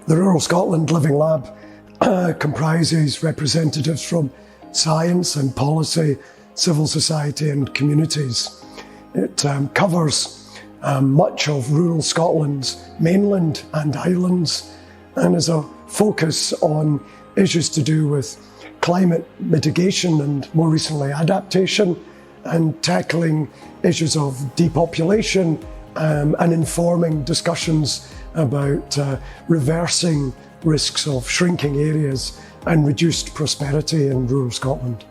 The Rural Scotland Living Lab comprises representatives from science and policy, civil society and communities. It covers much of rural Scotland's mainland and islands and is a focus on issues to do with climate mitigation and more recently adaptation, and tackling issues of depopulation and informing discussions about reversing risks of shrinking areas and reduced prosperity in rural Scotland.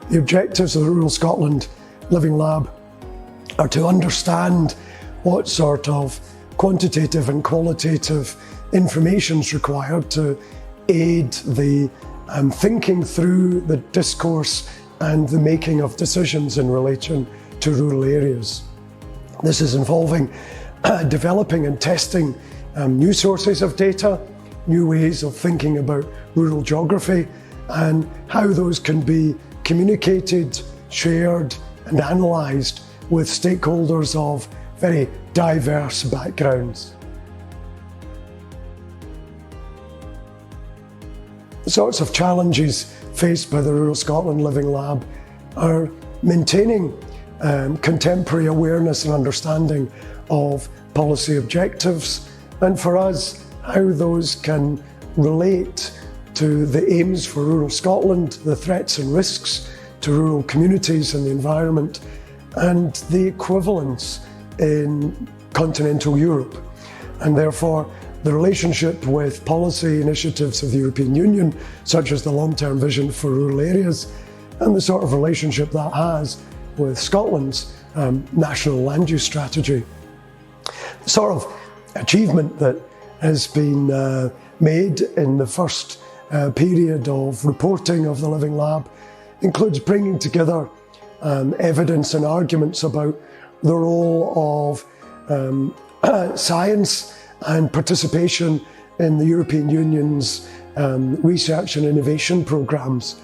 The objectives of the Rural Scotland Living Lab are to understand what sort of quantitative and qualitative information is required to aid the thinking through the discourse and the making of decisions in relation to rural areas. This is involving developing and testing new sources of data, new ways of thinking about rural geography, and how those can be communicated, shared, and analysed with stakeholders of very diverse backgrounds. The sorts of challenges faced by the Rural Scotland Living Lab are maintaining contemporary awareness and understanding of policy objectives, and for us, how those can relate to the aims for rural Scotland, the threats and risks to rural communities and the environment, and the equivalence in continental Europe, and therefore the relationship with policy initiatives of the European Union, such as the long-term vision for rural areas, and the sort of relationship that has with Scotland's national land use strategy. The sort of achievement that has been made in the first period of reporting of the Living Lab includes bringing together evidence and arguments about the role of science and participation in the European Union's research and innovation programmes.